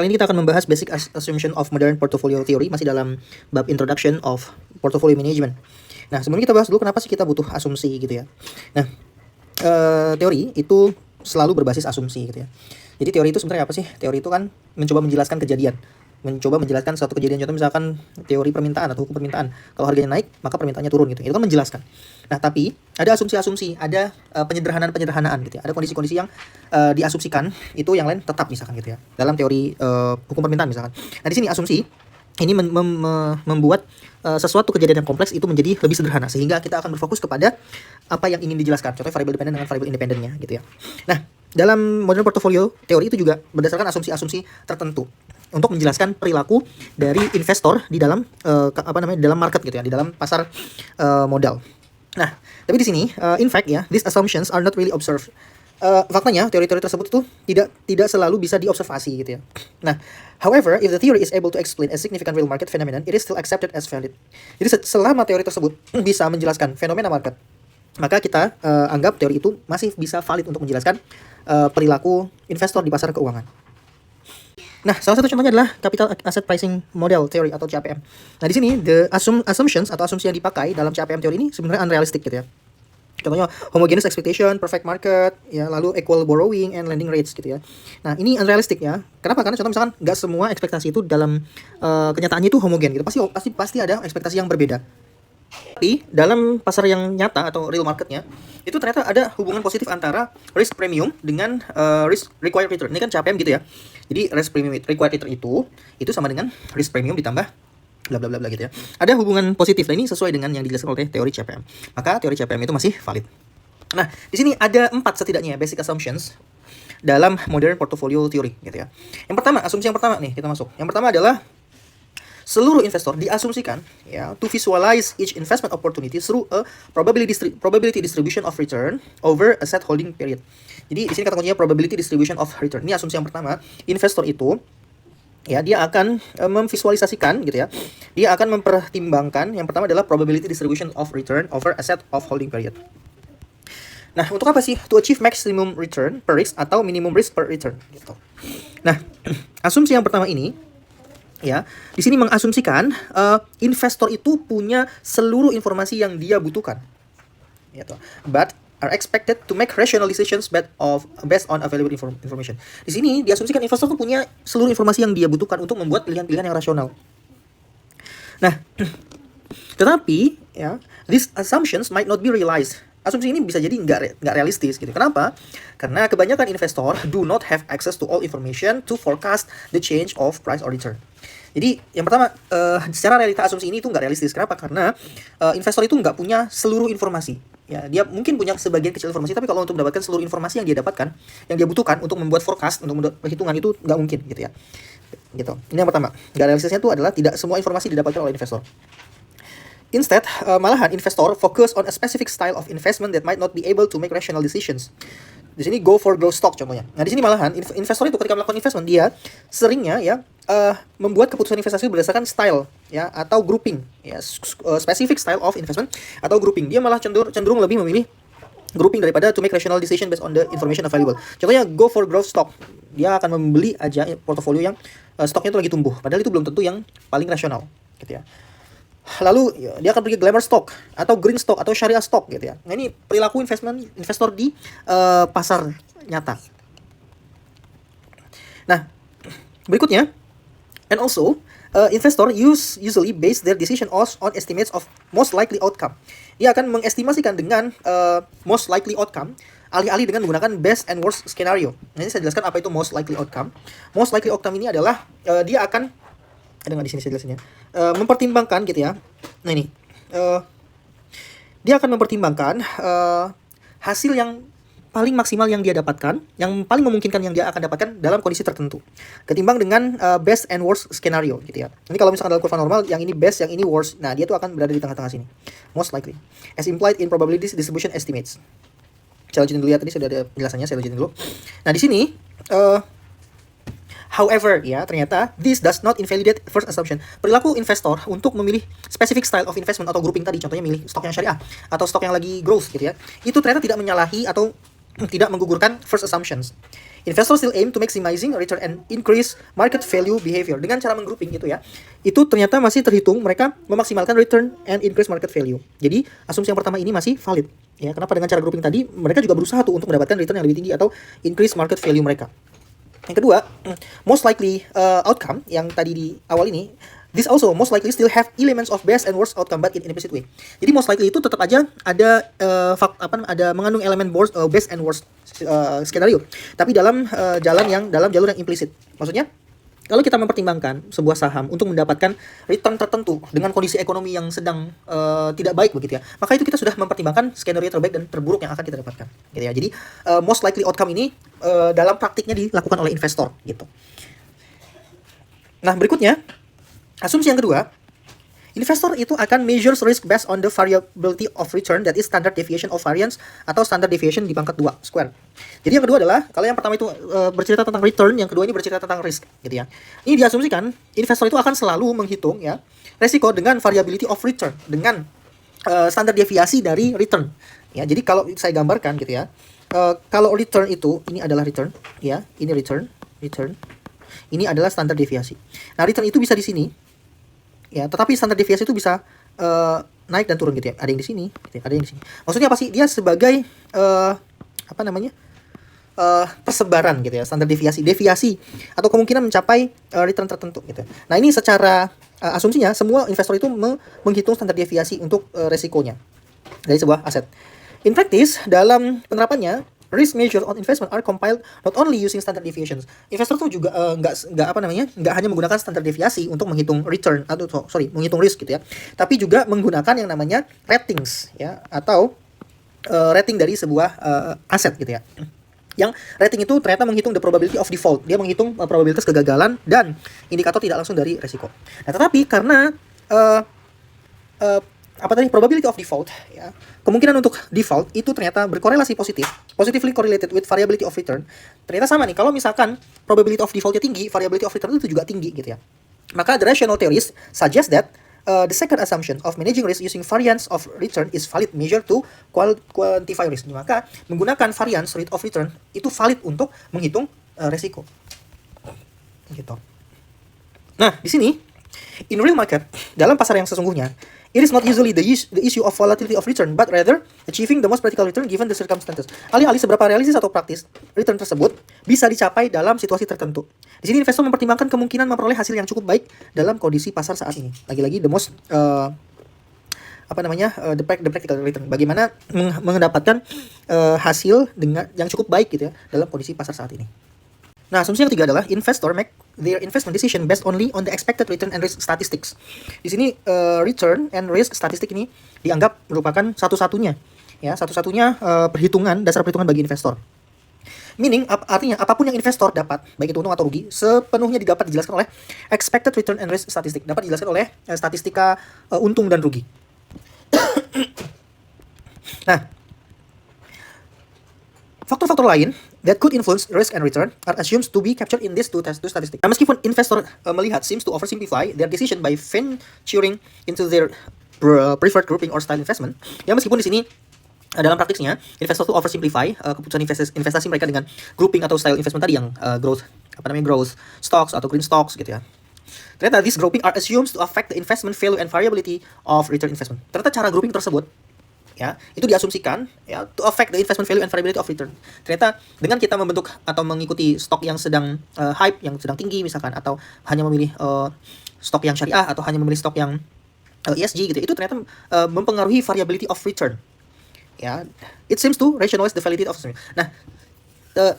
Kali ini kita akan membahas basic assumption of modern portfolio theory, masih dalam bab introduction of portfolio management. Nah, sebelum kita bahas dulu kenapa sih kita butuh asumsi gitu ya. Nah, teori itu selalu berbasis asumsi gitu ya. Jadi teori itu sebenarnya apa sih? Teori itu kan mencoba menjelaskan kejadian, mencoba menjelaskan suatu kejadian. Contoh misalkan teori permintaan atau hukum permintaan. Kalau harganya naik, maka permintaannya turun gitu. Itu kan menjelaskan. Nah, tapi ada asumsi-asumsi, ada penyederhanaan-penyederhanaan gitu ya. Ada kondisi-kondisi yang diasumsikan, itu yang lain tetap misalkan gitu ya. Dalam teori hukum permintaan misalkan. Nah, di sini asumsi ini membuat sesuatu kejadian yang kompleks itu menjadi lebih sederhana, sehingga kita akan berfokus kepada apa yang ingin dijelaskan. Contohnya variabel dependen dengan variabel independennya gitu ya. Nah, dalam modern portfolio teori itu juga berdasarkan asumsi-asumsi tertentu untuk menjelaskan perilaku dari investor di dalam dalam market gitu ya, di dalam pasar modal. Nah, tapi di sini in fact ya, these assumptions are not really observed. Faktanya teori-teori tersebut itu tidak selalu bisa diobservasi gitu ya. Nah, however, if the theory is able to explain a significant real market phenomenon, it is still accepted as valid. Jadi selama teori tersebut bisa menjelaskan fenomena market, maka kita anggap teori itu masih bisa valid untuk menjelaskan perilaku investor di pasar keuangan. Nah, salah satu contohnya adalah Capital Asset Pricing Model Theory atau CAPM. Nah, di sini the assumptions atau asumsi yang dipakai dalam CAPM teori ini sebenarnya unrealistic gitu ya. Contohnya homogeneous expectation, perfect market, ya, lalu equal borrowing and lending rates gitu ya. Nah, ini unrealistic ya. Kenapa? Karena contoh misalkan nggak semua ekspektasi itu dalam kenyataannya itu homogen gitu. Pasti ada ekspektasi yang berbeda. Tapi dalam pasar yang nyata atau real marketnya, itu ternyata ada hubungan positif antara risk premium dengan risk required return. Ini kan CAPM gitu ya. Jadi risk premium required return itu sama dengan risk premium ditambah bla bla bla gitu ya. Ada hubungan positif. Nah, ini sesuai dengan yang dijelaskan oleh teori CAPM. Maka teori CAPM itu masih valid. Nah, di sini ada 4 setidaknya basic assumptions dalam modern portfolio theory gitu ya. Yang pertama, asumsi yang pertama nih kita masuk. Yang pertama adalah seluruh investor diasumsikan ya to visualize each investment opportunity through a probability distribution of return over a set holding period. Jadi di sini kata kuncinya probability distribution of return. Ini asumsi yang pertama. Investor itu ya dia akan memvisualisasikan gitu ya. Dia akan mempertimbangkan yang pertama adalah probability distribution of return over a set of holding period. Nah, untuk apa sih? To achieve maximum return per risk atau minimum risk per return gitu. Nah, asumsi yang pertama ini ya, di sini mengasumsikan investor itu punya seluruh informasi yang dia butuhkan. Gitu. But are expected to make rational decisions based on available information. Di sini diasumsikan investor itu punya seluruh informasi yang dia butuhkan untuk membuat pilihan-pilihan yang rasional. Nah, tetapi ya, these assumptions might not be realized. Asumsi ini bisa jadi nggak realistis gitu. Kenapa? Karena kebanyakan investor do not have access to all information to forecast the change of price or return. Jadi yang pertama, secara realita asumsi ini itu nggak realistis. Kenapa? Karena investor itu nggak punya seluruh informasi. Ya, dia mungkin punya sebagian kecil informasi, tapi kalau untuk mendapatkan seluruh informasi yang dia dapatkan, yang dia butuhkan untuk membuat forecast, untuk membuat perhitungan itu nggak mungkin gitu ya. Gitu. Ini yang pertama. Nggak realistisnya itu adalah tidak semua informasi didapatkan oleh investor. Instead, malahan investor fokus on a specific style of investment that might not be able to make rational decisions. Di sini go for growth stock contohnya. Nah, di sini malahan investor itu ketika melakukan investment dia seringnya ya membuat keputusan investasi berdasarkan style ya atau grouping ya, specific style of investment atau grouping. Dia malah cenderung lebih memilih grouping daripada to make rational decision based on the information available. Contohnya go for growth stock. Dia akan membeli aja portofolio yang stoknya itu lagi tumbuh, padahal itu belum tentu yang paling rasional gitu ya. Lalu dia akan pergi glamour stock atau green stock atau syariah stock gitu ya. Nah, ini perilaku investor di pasar nyata. Nah, berikutnya, and also investor usually base their decision on estimates of most likely outcome. Dia akan mengestimasikan dengan most likely outcome alih-alih dengan menggunakan best and worst scenario. Nah, ini saya jelaskan apa itu most likely outcome. Most likely outcome ini adalah dia akan ada nggak di sini saya jelasinnya, mempertimbangkan gitu ya. Nah, ini dia akan mempertimbangkan hasil yang paling maksimal yang dia dapatkan, yang paling memungkinkan yang dia akan dapatkan dalam kondisi tertentu, ketimbang dengan best and worst scenario gitu ya. Ini kalau misalkan dalam kurva normal, yang ini best, yang ini worst, nah dia tuh akan berada di tengah-tengah sini, most likely, as implied in probability distribution estimates. Saya lanjutin dulu ya, tadi sudah ada penjelasannya, saya lanjutin dulu. Nah, di sini however, ya, ternyata this does not invalidate first assumption. Perilaku investor untuk memilih specific style of investment atau grouping tadi, contohnya milih stok yang syariah atau stok yang lagi growth gitu ya, itu ternyata tidak menyalahi atau tidak menggugurkan first assumptions. Investors still aim to maximizing return and increase market value behavior. Dengan cara menggrouping itu ya, itu ternyata masih terhitung mereka memaksimalkan return and increase market value. Jadi asumsi yang pertama ini masih valid. Ya, kenapa dengan cara grouping tadi mereka juga berusaha tuh untuk mendapatkan return yang lebih tinggi atau increase market value mereka. Yang kedua, most likely outcome yang tadi di awal ini, this also most likely still have elements of best and worst outcome but in implicit way. Jadi most likely itu tetap aja ada ada mengandung elemen best and worst skenario. Tapi dalam dalam jalur yang implisit. Maksudnya kalau kita mempertimbangkan sebuah saham untuk mendapatkan return tertentu dengan kondisi ekonomi yang sedang tidak baik begitu ya, maka itu kita sudah mempertimbangkan skenario terbaik dan terburuk yang akan kita dapatkan gitu ya. Jadi most likely outcome ini dalam praktiknya dilakukan oleh investor gitu. Nah, berikutnya asumsi yang kedua, investor itu akan measure risk based on the variability of return, that is standard deviation of variance atau standard deviation di pangkat 2 square. Jadi yang kedua adalah, kalau yang pertama itu bercerita tentang return, yang kedua ini bercerita tentang risk gitu ya. Ini diasumsikan investor itu akan selalu menghitung ya resiko dengan variability of return, dengan standar deviasi dari return. Ya, jadi kalau saya gambarkan gitu ya, kalau return itu ini adalah return ya, ini return. Ini adalah standar deviasi. Nah, return itu bisa di sini. Ya, tetapi standar deviasi itu bisa naik dan turun gitu ya. Ada yang di sini, gitu ya. Ada yang di sini. Maksudnya apa sih? Dia sebagai persebaran gitu ya, standar deviasi atau kemungkinan mencapai return tertentu gitu. Nah, ini secara asumsinya semua investor itu menghitung standar deviasi untuk resikonya dari sebuah aset. In practice, dalam penerapannya, risk measure on investment are compiled not only using standard deviations. Investor tuh juga nggak hanya menggunakan standar deviasi untuk menghitung return menghitung risk gitu ya, tapi juga menggunakan yang namanya ratings ya, atau rating dari sebuah aset gitu ya. Yang rating itu ternyata menghitung the probability of default. Dia menghitung probabilitas kegagalan dan indikator tidak langsung dari resiko. Nah, tetapi karena probability of default ya, kemungkinan untuk default itu ternyata berkorelasi positively correlated with variability of return. Ternyata sama nih, kalau misalkan probability of defaultnya tinggi, variability of return itu juga tinggi gitu ya. Maka the rational theories suggest that the second assumption of managing risk using variance of return is valid measure to quantify risk. Maka menggunakan variance rate of return itu valid untuk menghitung resiko. Gitu. Nah, di sini in real market, dalam pasar yang sesungguhnya, it is not usually the issue of volatility of return, but rather achieving the most practical return given the circumstances. Alih-alih seberapa realistis atau praktis return tersebut bisa dicapai dalam situasi tertentu. Di sini investor mempertimbangkan kemungkinan memperoleh hasil yang cukup baik dalam kondisi pasar saat ini. Lagi-lagi the most the practical return. Bagaimana mendapatkan hasil dengan yang cukup baik gitu ya dalam kondisi pasar saat ini. Nah, asumsi yang ketiga adalah investor make their investment decision based only on the expected return and risk statistics. Di sini return and risk statistik ini dianggap merupakan satu-satunya dasar perhitungan bagi investor. Meaning artinya apapun yang investor dapat, baik itu untung atau rugi, sepenuhnya dapat dijelaskan oleh expected return and risk statistic, dapat dijelaskan oleh statistika untung dan rugi. Nah, faktor-faktor lain that could influence risk and return are assumed to be captured in these two statistics. Nah, meskipun investor melihat seems to oversimplify their decision by venturing into their preferred grouping or style investment, ya meskipun di sini dalam praktiknya investor itu oversimplify keputusan investasi mereka dengan grouping atau style investment tadi yang growth stocks atau green stocks gitu ya. Ternyata these grouping are assumed to affect the investment value and variability of return investment. Ternyata cara grouping tersebut ya, itu diasumsikan ya to affect the investment value and variability of return. Ternyata dengan kita membentuk atau mengikuti stok yang sedang hype, yang sedang tinggi misalkan, atau hanya memilih stok yang syariah atau hanya memilih stok yang ESG gitu, itu ternyata mempengaruhi variability of return. Ya, it seems to rationalize the validity of return. Nah,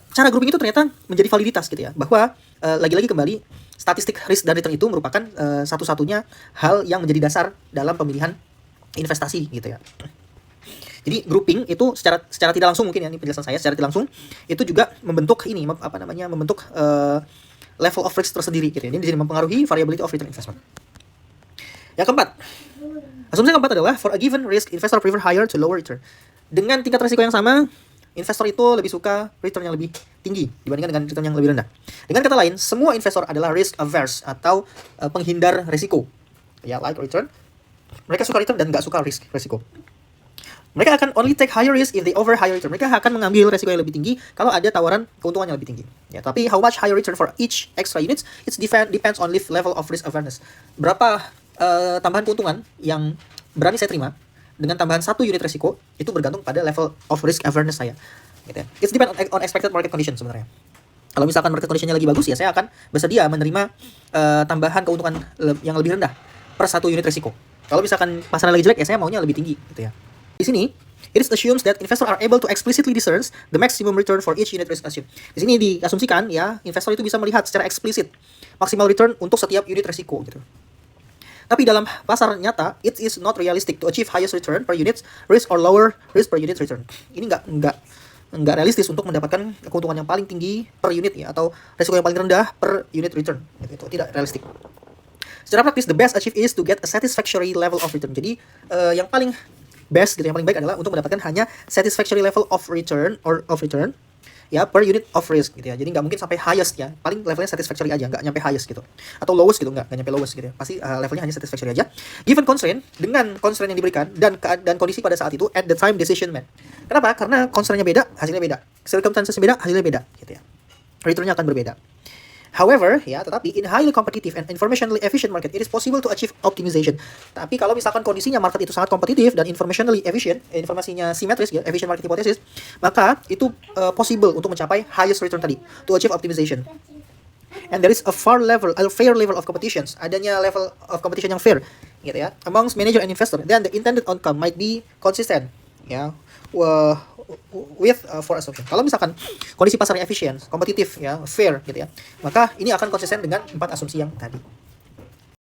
cara grouping itu ternyata menjadi validitas gitu ya, bahwa lagi-lagi kembali statistik risk dan return itu merupakan satu-satunya hal yang menjadi dasar dalam pemilihan investasi gitu ya. Jadi grouping itu secara tidak langsung mungkin ya, ini penjelasan saya, secara tidak langsung itu juga membentuk membentuk level of risk tersendiri gitu ya. Ini di sini mempengaruhi variability of return investment. Yang keempat, asumsi keempat adalah for a given risk investor prefer higher to lower return. Dengan tingkat risiko yang sama, investor itu lebih suka return yang lebih tinggi dibandingkan dengan return yang lebih rendah. Dengan kata lain, semua investor adalah risk averse atau penghindar risiko. Ya, like return. Mereka suka return dan nggak suka risiko. Mereka akan only take higher risk if they offer higher return. Mereka akan mengambil resiko yang lebih tinggi kalau ada tawaran keuntungan yang lebih tinggi. Ya, tapi how much higher return for each extra units, it depends on level of risk awareness. Berapa tambahan keuntungan yang berani saya terima dengan tambahan 1 unit resiko, itu bergantung pada level of risk awareness saya. Gitu ya. It depends on expected market condition sebenarnya. Kalau misalkan market conditionnya lagi bagus, ya saya akan bersedia menerima tambahan keuntungan yang lebih rendah per 1 unit resiko. Kalau misalkan pasarnya lagi jelek, ya saya maunya lebih tinggi, gitu ya. Di sini, it assumes that investor are able to explicitly discern the maximum return for each unit risk assumed. Di sini diasumsikan ya, investor itu bisa melihat secara eksplisit maksimal return untuk setiap unit resiko gitu. Tapi dalam pasar nyata, it is not realistic to achieve highest return per unit risk or lower risk per unit return. Ini nggak realistis untuk mendapatkan keuntungan yang paling tinggi per unit ya, atau resiko yang paling rendah per unit return. Itu tidak realistik. Secara praktis, the best achieve is to get a satisfactory level of return. Jadi yang paling best gitu, yang paling baik adalah untuk mendapatkan hanya satisfactory level of return ya per unit of risk gitu ya. Jadi nggak mungkin sampai highest ya, paling levelnya satisfactory aja, nggak nyampe highest gitu, atau lowest gitu, nggak nyampe lowest gitu ya. Pasti levelnya hanya satisfactory aja given constraint, dengan constraint yang diberikan dan keadaan kondisi pada saat itu at the time decision made. Kenapa? Karena constraintnya beda, hasilnya beda, circumstances beda, hasilnya beda gitu ya, returnnya akan berbeda. However, ya, tetapi in highly competitive and informationally efficient market, it is possible to achieve optimization. Tapi kalau misalkan kondisinya market itu sangat kompetitif dan informationally efficient, informasinya simetris ya, efficient market hypothesis, maka itu possible untuk mencapai highest return tadi, to achieve optimization. And there is a fair level of competitions. Adanya level of competition yang fair, gitu ya, amongst manager and investor. Then the intended outcome might be consistent, ya, with four assumption. Kalau misalkan kondisi pasarnya efisien, kompetitif ya, fair gitu ya, maka ini akan konsisten dengan 4 asumsi yang tadi.